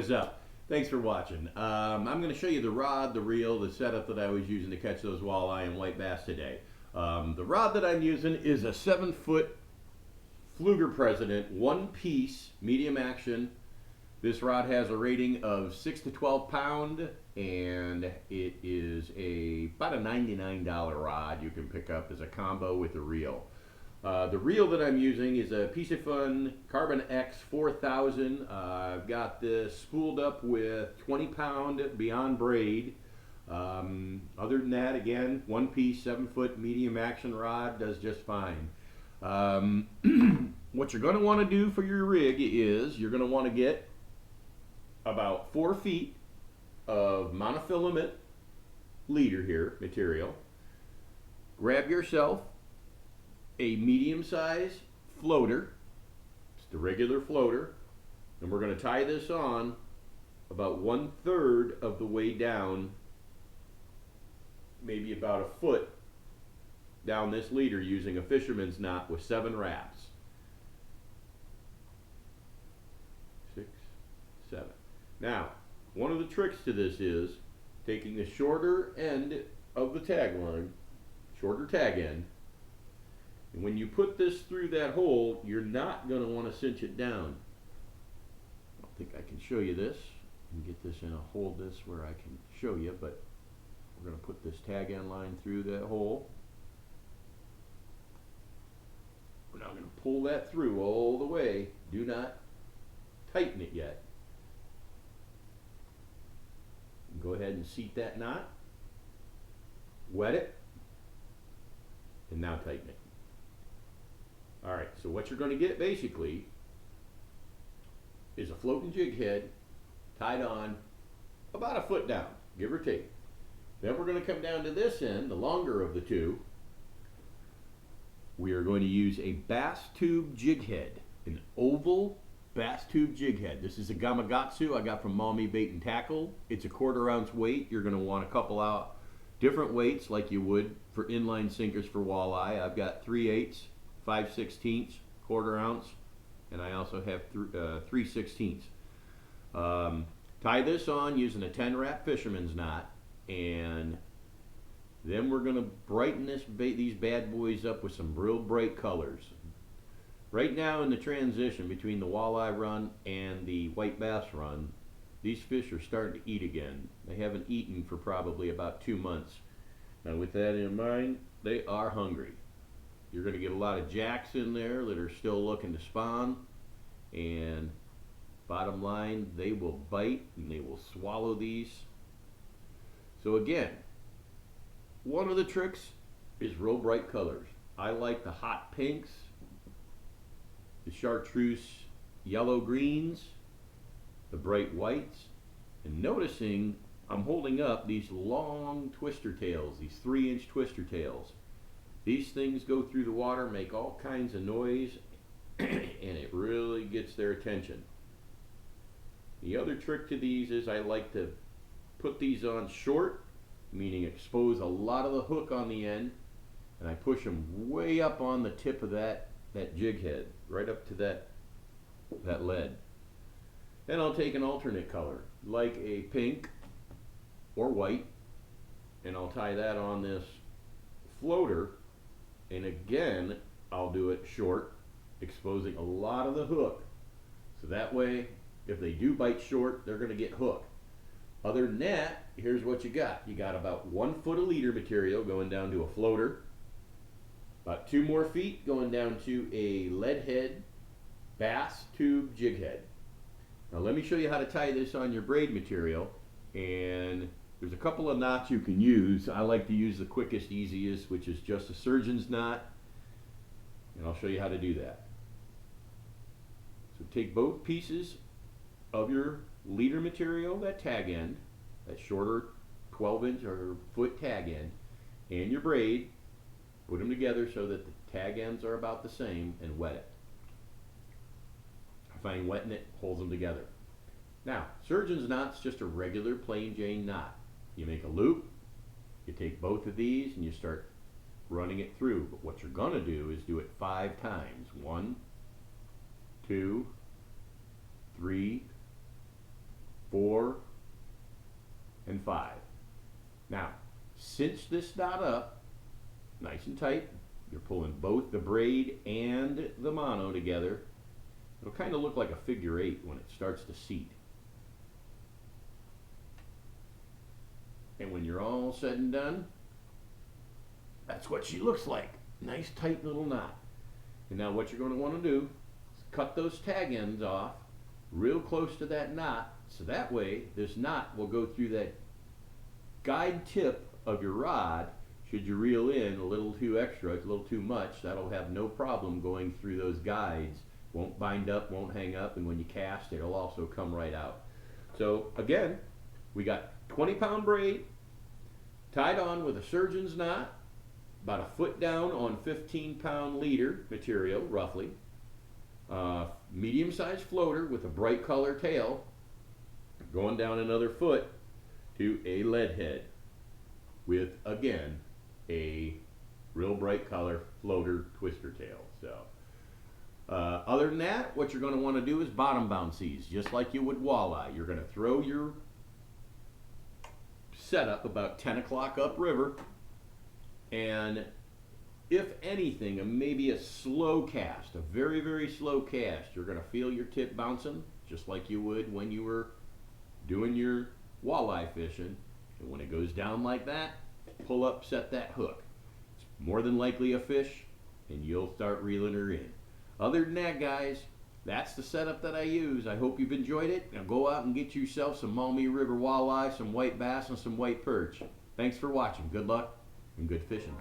is up? Thanks for watching. I'm going to show you the rod, the reel, the setup that I was using to catch those walleye and white bass today. The rod that I'm using is a 7-foot Pflueger President, one piece, medium action. This rod has a rating of 6 to 12 pound, and it is about a $99 rod you can pick up as a combo with the reel. The reel that I'm using is a PISCIFUN Carbon X 4000. I've got this spooled up with 20 pound Beyond Braid. Other than that, again, one piece, 7-foot medium action rod does just fine. What you're going to want to do for your rig is you're going to want to get about 4 feet of monofilament leader here material. Grab yourself a medium-sized floater, just a regular floater, and we're going to tie this on about 1/3 of the way down, maybe about a foot down this leader using a fisherman's knot with 7 wraps. 6, 7. Now, one of the tricks to this is taking the shorter end of the tag line, shorter tag end, and when you put this through that hole, you're not going to want to cinch it down. I don't think I can show you this and get this in a hold this where I can show you, but we're going to put this tag end line through that hole. We're now going to pull that through all the way. Do not tighten it yet. Go ahead and seat that knot, wet it, and now tighten it. Alright, so what you're going to get basically is a floating jig head tied on about a foot down, give or take. Then we're going to come down to this end, the longer of the two. We are going to use a bass tube jig head, an oval bass tube jig head. This is a Gamakatsu I got from Maumee Bait and Tackle. It's a 1/4 ounce weight. You're going to want to couple out different weights like you would for inline sinkers for walleye. I've got 3/8, 5/16, 1/4 ounce, and I also have 3/16. Tie this on using a 10 wrap fisherman's knot, and then we're going to brighten these bad boys up with some real bright colors. Right now in the transition between the walleye run and the white bass run, these fish are starting to eat again. They haven't eaten for probably about 2 months. Now with that in mind, they are hungry. You're going to get a lot of jacks in there that are still looking to spawn, and bottom line, they will bite and they will swallow these. So again, one of the tricks is real bright colors. I like the hot pinks, the chartreuse yellow greens, the bright whites, and noticing I'm holding up these long twister tails, these 3-inch twister tails. These things go through the water, make all kinds of noise, and it really gets their attention. The other trick to these is I like to put these on short, meaning expose a lot of the hook on the end, and I push them way up on the tip of that jig head, right up to that lead. Then I'll take an alternate color, like a pink or white, and I'll tie that on this floater, and again I'll do it short, exposing a lot of the hook, so that way if they do bite short, they're going to get hooked. Other than that, here's what you got. You got about 1 foot of leader material going down to a floater, about 2 more feet going down to a lead head bass tube jig head. Now let me show you how to tie this on your braid material, and there's a couple of knots you can use. I like to use the quickest, easiest, which is just a surgeon's knot, and I'll show you how to do that. So take both pieces of your leader material, that tag end, that shorter 12-inch or foot tag end, and your braid, put them together so that the tag ends are about the same, and wet it. I find wetting it holds them together. Now, surgeon's knot's just a regular plain Jane knot. You make a loop, you take both of these, and you start running it through. But what you're going to do is do it 5 times. 1, 2, 3, 4, and 5. Now, cinch this knot up nice and tight. You're pulling both the braid and the mono together. It'll kind of look like a figure 8 when it starts to seat. And when you're all said and done, that's what she looks like. Nice tight little knot. And now what you're going to want to do is cut those tag ends off real close to that knot, so that way this knot will go through that guide tip of your rod. Should you reel in a little too extra, a little too much, that'll have no problem going through those guides. Won't bind up, won't hang up, and when you cast, it'll also come right out. So again, we got 20-pound braid tied on with a surgeon's knot, about a foot down on 15-pound leader material, roughly. Medium-sized floater with a bright color tail, going down another foot to a lead head with, again, a real bright color floater twister tail. So other than that, what you're going to want to do is bottom bouncies, just like you would walleye. You're going to throw your setup about 10 o'clock upriver, and if anything, maybe a slow cast, a very, very slow cast. You're going to feel your tip bouncing just like you would when you were doing your walleye fishing. And when it goes down like that, pull up, set that hook. It's more than likely a fish, and you'll start reeling her in. Other than that, guys, that's the setup that I use. I hope you've enjoyed it. Now go out and get yourself some Maumee River walleye, some white bass, and some white perch. Thanks for watching. Good luck and good fishing.